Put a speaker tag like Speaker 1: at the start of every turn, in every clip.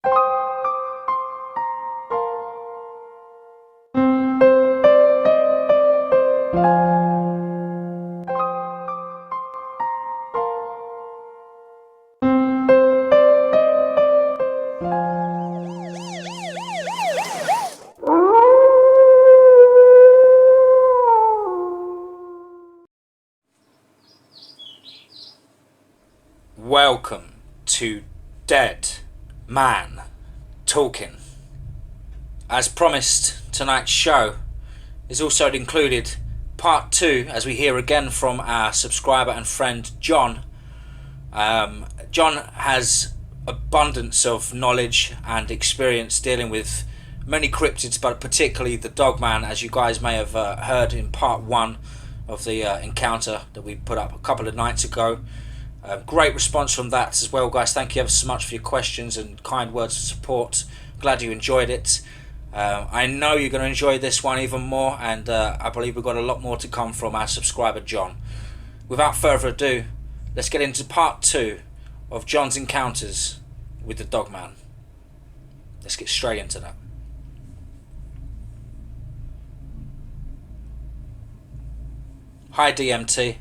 Speaker 1: Welcome to Dead Man Talking. As promised, tonight's show is also included part 2, as we hear again from our subscriber and friend John. John has abundance of knowledge and experience dealing with many cryptids, but particularly the Dogman, as you guys may have heard in part 1 of the encounter that we put up a couple of nights ago. Great response from that as well, guys. Thank you ever so much for your questions and kind words of support. Glad you enjoyed it. I know you're going to enjoy this one even more, and I believe we've got a lot more to come from our subscriber John. Without further ado, let's get into part 2 of John's encounters with the Dogman. Let's get straight into that. Hi DMT.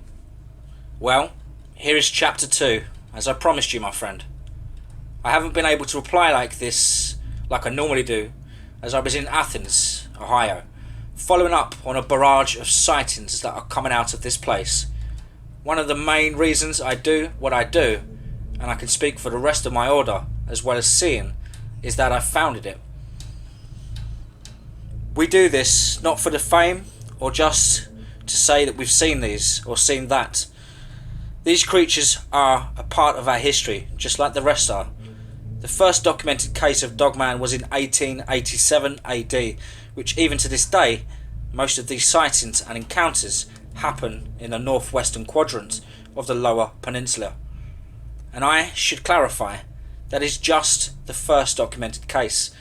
Speaker 1: Well, here is chapter 2, as I promised you, my friend. I haven't been able to reply like this, like I normally do, as I was in Athens, Ohio, following up on a barrage of sightings that are coming out of this place. One of the main reasons I do what I do, and I can speak for the rest of my order, as well as seeing, is that I founded it. We do this not for the fame, or just to say that we've seen these, or seen that. These creatures are a part of our history, just like the rest are. The first documented case of Dogman was in 1887 AD, which even to this day, most of these sightings and encounters happen in the northwestern quadrant of the Lower Peninsula. And I should clarify, that is just the first documented case.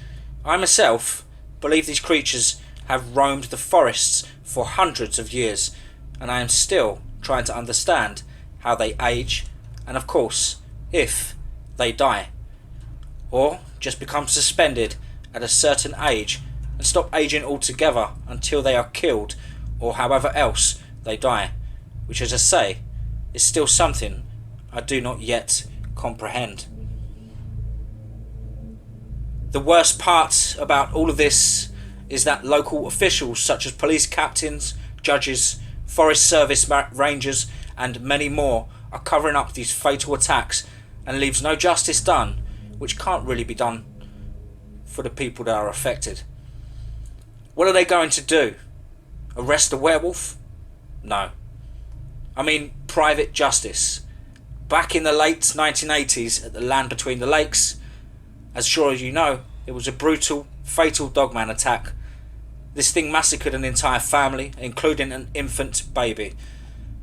Speaker 1: I myself believe these creatures have roamed the forests for hundreds of years, and I am still trying to understand how they age, and of course, if they die, or just become suspended at a certain age and stop aging altogether until they are killed, or however else they die, which, as I say, is still something I do not yet comprehend. The worst part about all of this is that local officials such as police captains, judges, Forest Service rangers and many more are covering up these fatal attacks and leaves no justice done, which can't really be done for the people that are affected. What are they going to do? Arrest the werewolf? No. I mean private justice. Back in the late 1980s at the Land Between the Lakes, as sure as you know, it was a brutal, fatal Dogman attack. This thing massacred an entire family, including an infant baby.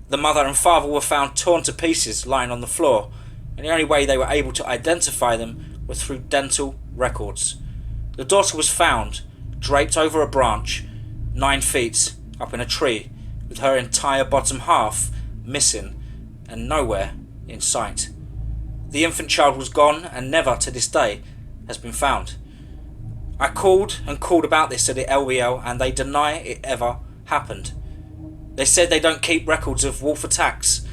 Speaker 1: The mother and father were found torn to pieces lying on the floor, and the only way they were able to identify them was through dental records. The daughter was found draped over a branch 9 feet up in a tree, with her entire bottom half missing and nowhere in sight. The infant child was gone and never to this day has been found. I called and called about this to the LBL, and they deny it ever happened. They said they don't keep records of wolf attacks.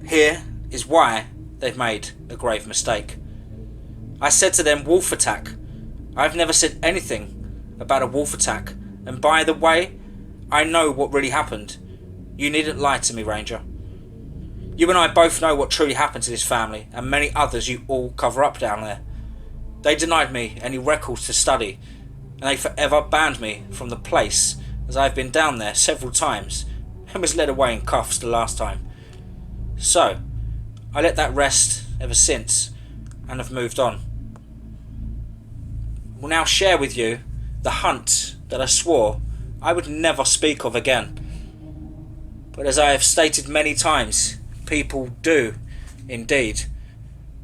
Speaker 1: Here is why they've made a grave mistake. I said to them, wolf attack. I've never said anything about a wolf attack, and by the way, I know what really happened. You needn't lie to me, Ranger. You and I both know what truly happened to this family, and many others you all cover up down there. They denied me any records to study, and they forever banned me from the place, as I've been down there several times and was led away in cuffs the last time. So, I let that rest ever since and have moved on. I will now share with you the hunt that I swore I would never speak of again. But as I have stated many times, people do indeed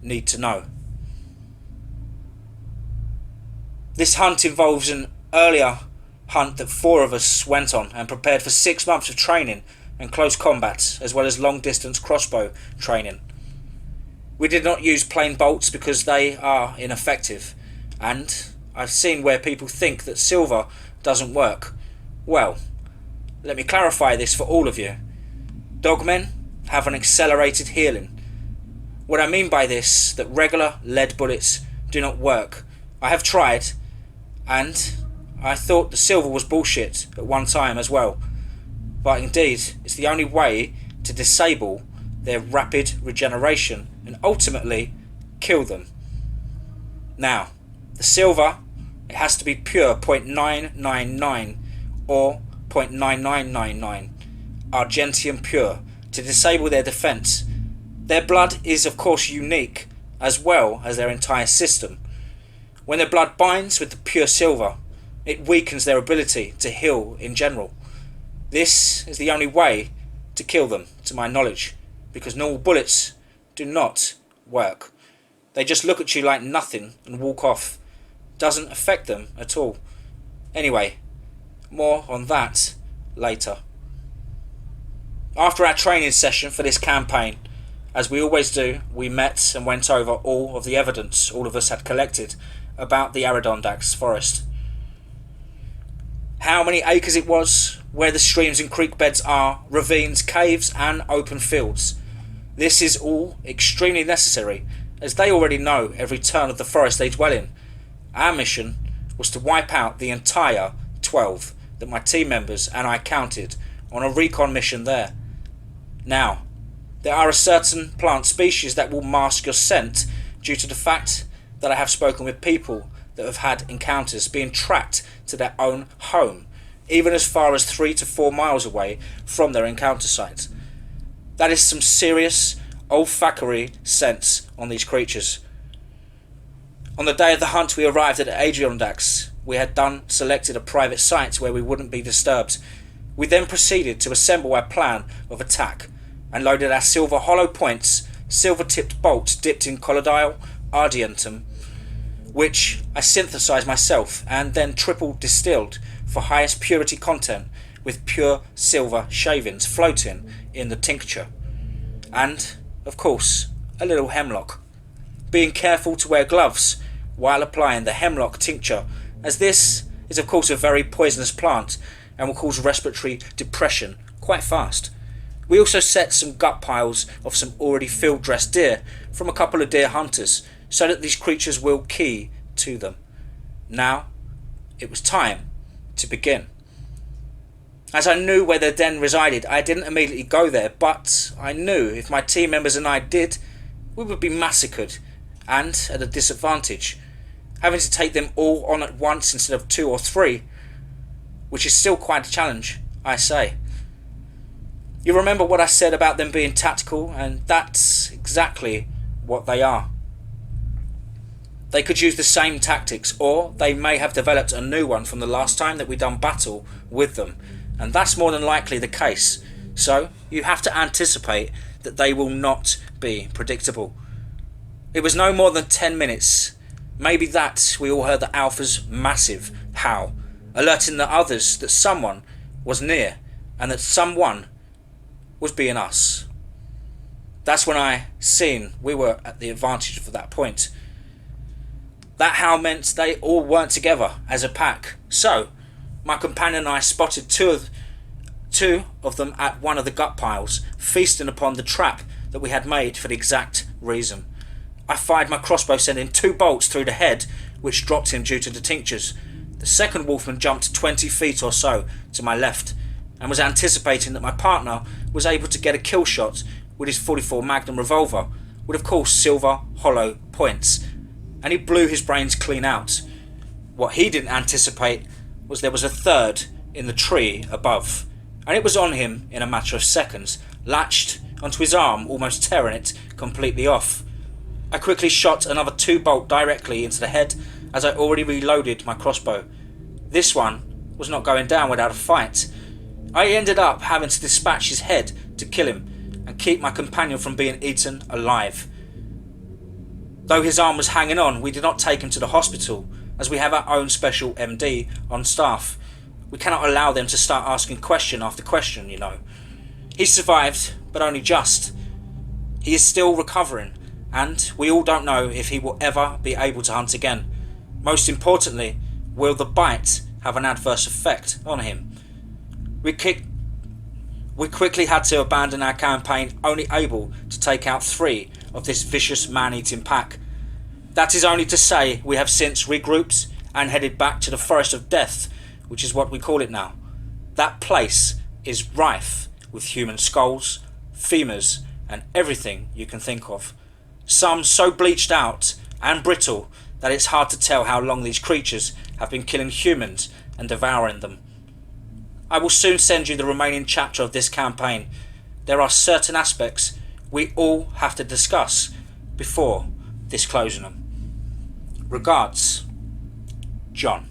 Speaker 1: need to know. This hunt involves an earlier hunt that 4 of us went on and prepared for 6 months of training and close combat, as well as long distance crossbow training. We did not use plain bolts because they are ineffective, and I've seen where people think that silver doesn't work. Well, let me clarify this for all of you. Dogmen have an accelerated healing. What I mean by this, that regular lead bullets do not work. I have tried, and I thought the silver was bullshit at one time as well. But indeed, it's the only way to disable their rapid regeneration and ultimately kill them. Now, the silver, it has to be pure 0.999 or 0.9999 Argentium pure to disable their defense. Their blood is of course unique as well as their entire system. When their blood binds with the pure silver, it weakens their ability to heal in general. This is the only way to kill them, to my knowledge, because normal bullets do not work. They just look at you like nothing and walk off. Doesn't affect them at all. Anyway, more on that later. After our training session for this campaign, as we always do, we met and went over all of the evidence all of us had collected about the Adirondacks forest. How many acres it was, where the streams and creek beds are, ravines, caves and open fields. This is all extremely necessary, as they already know every turn of the forest they dwell in. Our mission was to wipe out the entire 12 that my team members and I counted on a recon mission there. Now, there are a certain plant species that will mask your scent due to the fact that I have spoken with people that have had encounters being tracked to their own home, even as far as 3 to 4 miles away from their encounter site. That is some serious olfactory sense on these creatures. On the day of the hunt we arrived at the Adirondacks. We had selected a private site where we wouldn't be disturbed. We then proceeded to assemble our plan of attack and loaded our silver hollow points, silver tipped bolts dipped in colloidal argentum, which I synthesized myself and then triple distilled for highest purity content with pure silver shavings floating in the tincture. And, of course, a little hemlock. Being careful to wear gloves while applying the hemlock tincture, as this is of course a very poisonous plant and will cause respiratory depression quite fast. We also set some gut piles of some already field dressed deer from a couple of deer hunters so that these creatures will key to them. Now it was time to begin. As I knew where their den resided, I didn't immediately go there, but I knew if my team members and I did, we would be massacred and at a disadvantage, having to take them all on at once instead of 2 or 3, which is still quite a challenge, I say. You remember what I said about them being tactical, and that's exactly what they are. They could use the same tactics, or they may have developed a new one from the last time that we done battle with them, and that's more than likely the case. So you have to anticipate that they will not be predictable. It was no more than 10 minutes, maybe that, we all heard the alpha's massive howl, alerting the others that someone was near and that someone was being us. That's when I seen we were at the advantage for that point. That howl meant they all weren't together as a pack. So my companion and I spotted two of them at one of the gut piles, feasting upon the trap that we had made for the exact reason. I fired my crossbow, sending 2 bolts through the head, which dropped him due to the tinctures. The second wolfman jumped 20 feet or so to my left and was anticipating that my partner was able to get a kill shot with his .44 Magnum revolver, with of course silver hollow points, and he blew his brains clean out. What he didn't anticipate was there was a third in the tree above, and it was on him in a matter of seconds, latched onto his arm, almost tearing it completely off. I quickly shot another 2 bolt directly into the head as I already reloaded my crossbow. This one was not going down without a fight. I ended up having to dispatch his head to kill him and keep my companion from being eaten alive. Though his arm was hanging on, we did not take him to the hospital, as we have our own special MD on staff. We cannot allow them to start asking question after question, you know. He survived, but only just. He is still recovering, and we all don't know if he will ever be able to hunt again. Most importantly, will the bite have an adverse effect on him? We quickly had to abandon our campaign, only able to take out 3 of this vicious man-eating pack. That is only to say we have since regrouped and headed back to the Forest of Death, which is what we call it now. That place is rife with human skulls, femurs, and everything you can think of. Some so bleached out and brittle that it's hard to tell how long these creatures have been killing humans and devouring them. I will soon send you the remaining chapter of this campaign. There are certain aspects we all have to discuss before disclosing them. Regards, John.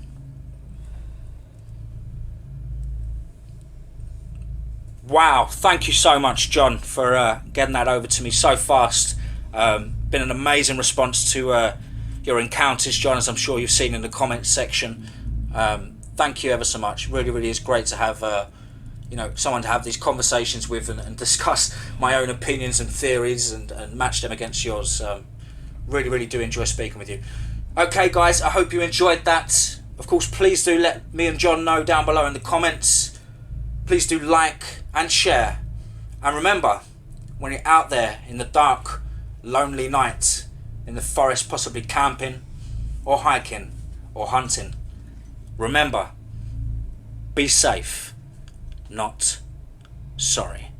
Speaker 1: Wow, thank you so much, John, for getting that over to me so fast. Been an amazing response to your encounters, John, as I'm sure you've seen in the comments section. Thank you ever so much. Really, really is great to have someone to have these conversations with and discuss my own opinions and theories and match them against yours. Really, really do enjoy speaking with you. Okay, guys, I hope you enjoyed that. Of course, please do let me and John know down below in the comments. Please do like and share. And remember, when you're out there in the dark, lonely night, in the forest, possibly camping or hiking or hunting, remember, be safe, not sorry.